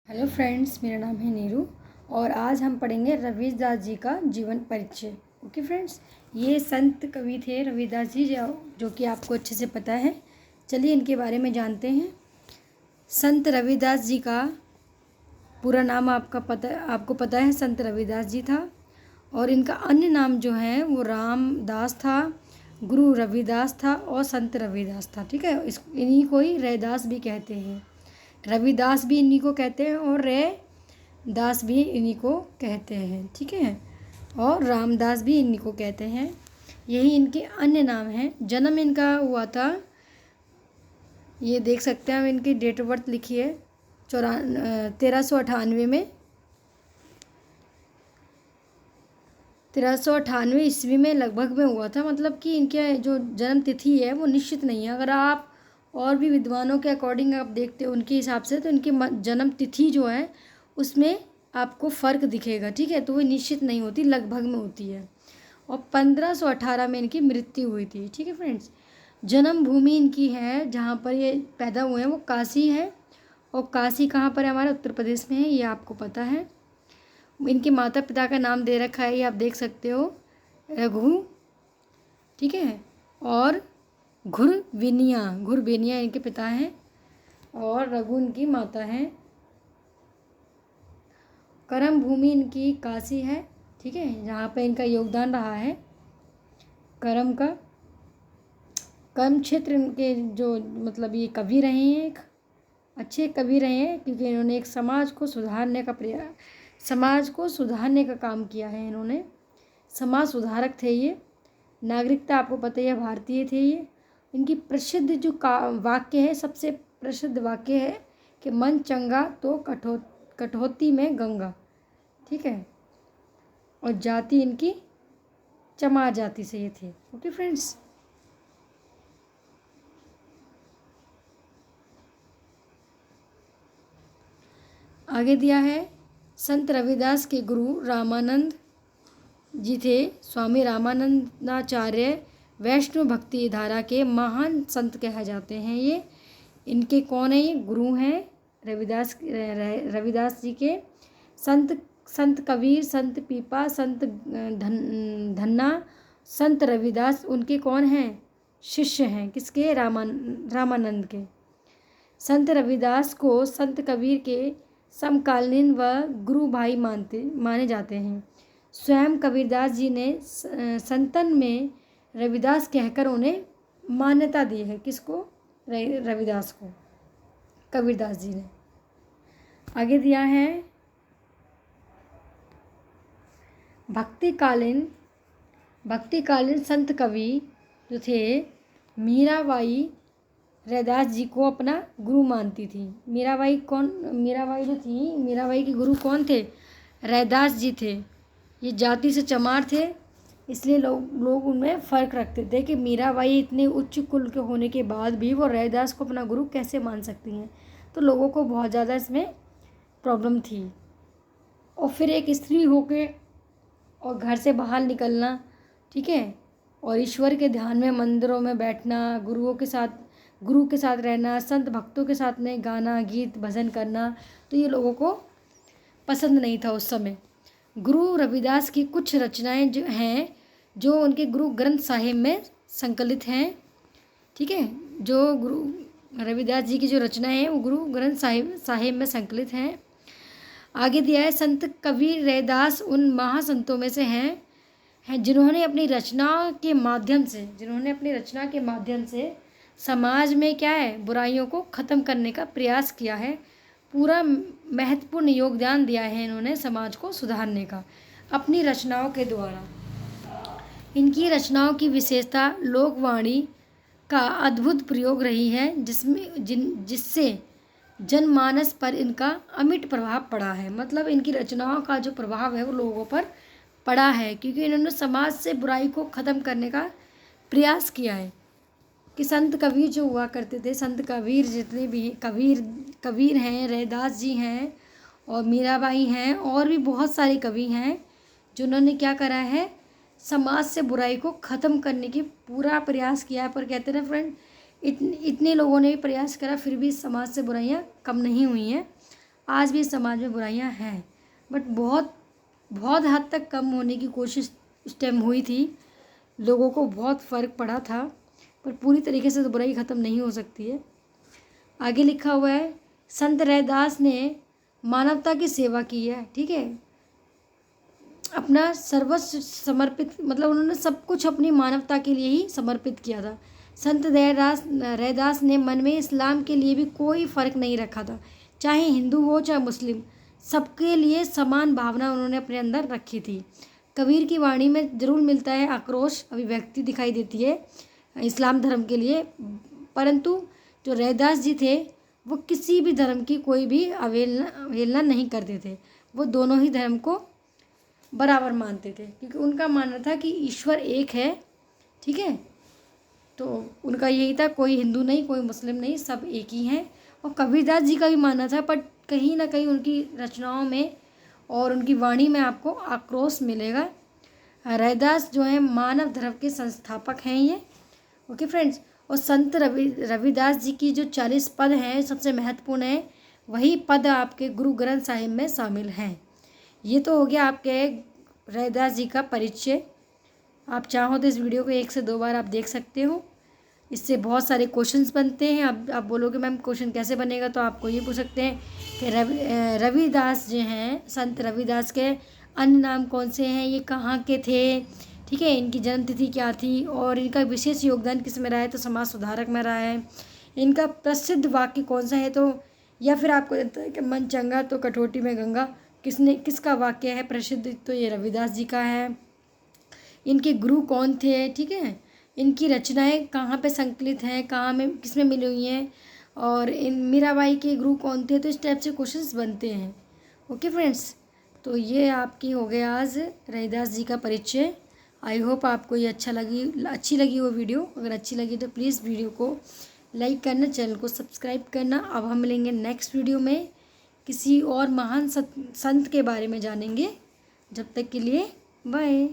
Hello friends, मेरा नाम है नीरू और आज हम पढ़ेंगे रविदास जी का जीवन परिचय। ओके फ्रेंड्स, ये संत कवि थे रविदास जी, जो कि आपको अच्छे से पता है। चलिए इनके बारे में जानते हैं। संत रविदास जी का पूरा नाम आपको पता है, संत रविदास जी था। और इनका अन्य नाम जो है वो रामदास था, गुरु रविदास था और संत रविदास था। ठीक है, इन्हीं को ही रैदास भी कहते हैं। रविदास भी इन्हीं को कहते हैं और दास भी इन्हीं को कहते हैं। ठीक है, और रामदास भी इन्हीं को कहते हैं। यही इनके अन्य नाम हैं। जन्म इनका हुआ था, ये देख सकते हैं, हम इनकी डेट ऑफ बर्थ लिखी है 1398 में, 1398 ईस्वी में लगभग में हुआ था। मतलब कि इनके जो जन्म तिथि है वो निश्चित नहीं है। अगर आप और भी विद्वानों के अकॉर्डिंग आप देखते हो उनके हिसाब से, तो इनकी जन्म तिथि जो है उसमें आपको फ़र्क दिखेगा। ठीक है, तो वो निश्चित नहीं होती, लगभग में होती है। और 1518 में इनकी मृत्यु हुई थी। ठीक है फ्रेंड्स, जन्म भूमि इनकी है जहाँ पर ये पैदा हुए हैं वो काशी है। और काशी कहाँ पर है? हमारे उत्तर प्रदेश में है, ये आपको पता है। इनके माता पिता का नाम दे रखा है, ये आप देख सकते हो, रघु। ठीक है, और घुरबेनिया इनके पिता हैं और रघु इनकी माता हैं। कर्म भूमि इनकी काशी है। ठीक है, जहाँ पे इनका योगदान रहा है कर्म का। कर्म क्षेत्र इनके जो मतलब ये कवि रहे हैं, एक अच्छे कवि रहे हैं, क्योंकि इन्होंने एक समाज को सुधारने का काम किया है। इन्होंने समाज सुधारक थे ये। नागरिकता आपको पता है, भारतीय थे ये। इनकी प्रसिद्ध जो वाक्य है, सबसे प्रसिद्ध वाक्य है कि मन चंगा तो कठौती में गंगा। ठीक है, और जाति इनकी चमार जाति से ये थे। ओके फ्रेंड्स, आगे दिया है, संत रविदास के गुरु रामानंद जी थे। स्वामी रामानंदाचार्य वैष्णव भक्ति धारा के महान संत कहे जाते हैं ये। इनके कौन है? ये गुरु हैं रविदास जी के। संत कबीर, संत पीपा, संत धन्ना, संत रविदास उनके कौन हैं? शिष्य हैं। किसके? रामानंद के। संत रविदास को संत कबीर के समकालीन व गुरु भाई माने जाते हैं। स्वयं कबीरदास जी ने संतन में रविदास कहकर उन्हें मान्यता दी है। किसको? रविदास को कबीरदास जी ने। आगे दिया है, भक्तिकालीन संत कवि जो थे, मीराबाई रैदास जी को अपना गुरु मानती थी। मीराबाई जो थी, मीराबाई के गुरु कौन थे? रैदास जी थे। ये जाति से चमार थे, इसलिए लोग उनमें फ़र्क रखते थे कि मीराबाई इतने उच्च कुल के होने के बाद भी वो रैदास को अपना गुरु कैसे मान सकती हैं। तो लोगों को बहुत ज़्यादा इसमें प्रॉब्लम थी। और फिर एक स्त्री होके और घर से बाहर निकलना, ठीक है, और ईश्वर के ध्यान में मंदिरों में बैठना, गुरु के साथ रहना, संत भक्तों के साथ में गाना, गीत, भजन करना, तो ये लोगों को पसंद नहीं था उस समय। गुरु रविदास की कुछ रचनाएं जो हैं, जो उनके गुरु ग्रंथ साहिब में संकलित हैं। ठीक है, जो गुरु रविदास जी की जो रचनाएं हैं वो गुरु ग्रंथ साहिब में संकलित हैं। आगे दिया है, संत कबीर रैदास उन महासंतों में से हैं जिन्होंने अपनी रचना के माध्यम से समाज में क्या है, बुराइयों को ख़त्म करने का प्रयास किया है। पूरा महत्वपूर्ण योगदान दिया है इन्होंने समाज को सुधारने का अपनी रचनाओं के द्वारा। इनकी रचनाओं की विशेषता लोकवाणी का अद्भुत प्रयोग रही है, जिससे जनमानस पर इनका अमिट प्रभाव पड़ा है। मतलब इनकी रचनाओं का जो प्रभाव है वो लोगों पर पड़ा है, क्योंकि इन्होंने समाज से बुराई को ख़त्म करने का प्रयास किया है। कि संत कबीर जो हुआ करते थे, संत कबीर जितने भी कबीर हैं, रैदास जी हैं और मीराबाई हैं, और भी बहुत सारे कवि हैं जिन्होंने क्या करा है, समाज से बुराई को ख़त्म करने की पूरा प्रयास किया है। पर कहते हैं ना फ्रेंड, इतने लोगों ने भी प्रयास करा, फिर भी समाज से बुराइयां कम नहीं हुई हैं। आज भी समाज में बुराइयां हैं, बट बहुत बहुत हद तक कम होने की कोशिश उस टाइम हुई थी। लोगों को बहुत फ़र्क पड़ा था, पर पूरी तरीके से तो बुराई ख़त्म नहीं हो सकती है। आगे लिखा हुआ है, संत रैदास ने मानवता की सेवा की है। ठीक है, अपना सर्वस्व समर्पित, मतलब उन्होंने सब कुछ अपनी मानवता के लिए ही समर्पित किया था। संत रैदास ने मन में इस्लाम के लिए भी कोई फ़र्क नहीं रखा था, चाहे हिंदू हो चाहे मुस्लिम, सबके लिए समान भावना उन्होंने अपने अंदर रखी थी। कबीर की वाणी में ज़रूर मिलता है आक्रोश, अभिव्यक्ति दिखाई देती है इस्लाम धर्म के लिए, परंतु जो रैदास जी थे वो किसी भी धर्म की कोई भी अवहेलना नहीं करते थे। वो दोनों ही धर्म को बराबर मानते थे, क्योंकि उनका मानना था कि ईश्वर एक है। ठीक है, तो उनका यही था, कोई हिंदू नहीं, कोई मुस्लिम नहीं, सब एक ही हैं। और कबीरदास जी का भी मानना था, पर कहीं ना कहीं उनकी रचनाओं में और उनकी वाणी में आपको आक्रोश मिलेगा। रैदास जो है मानव धर्म के संस्थापक हैं ये। ओके फ्रेंड्स, और संत रविदास जी की जो 40 पद हैं सबसे महत्वपूर्ण है, वही पद आपके गुरु ग्रंथ साहिब में शामिल हैं। ये तो हो गया आपके रैदास जी का परिचय। आप चाहो तो इस वीडियो को 1 से 2 बार आप देख सकते हो, इससे बहुत सारे क्वेश्चंस बनते हैं। अब आप बोलोगे मैम क्वेश्चन कैसे बनेगा, तो आपको ये पूछ सकते हैं कि रविदास जो हैं, संत रविदास के अन्य नाम कौन से हैं, ये कहाँ के थे, ठीक है, इनकी जन्म तिथि क्या थी और इनका विशेष योगदान किस में रहा है, तो समाज सुधारक में रहा है। इनका प्रसिद्ध वाक्य कौन सा है, तो या फिर आपको लगता है कि मन चंगा तो कटोटी में गंगा, किसका वाक्य है प्रसिद्ध, तो ये रविदास जी का है। इनके गुरु कौन थे, ठीक है, इनकी रचनाएं कहाँ पे संकलित हैं, कहाँ में किस में मिली हुई हैं, और इन मीराबाई के गुरु कौन थे, तो इस टाइप से क्वेश्चंस बनते हैं। ओके फ्रेंड्स, तो ये आपकी हो गया आज रैदास जी का परिचय। आई होप आपको ये अच्छी लगी वो वीडियो। अगर अच्छी लगी तो प्लीज़ वीडियो को लाइक करना, चैनल को सब्सक्राइब करना। अब हम मिलेंगे नेक्स्ट वीडियो में, किसी और महान संत के बारे में जानेंगे। जब तक के लिए बाय।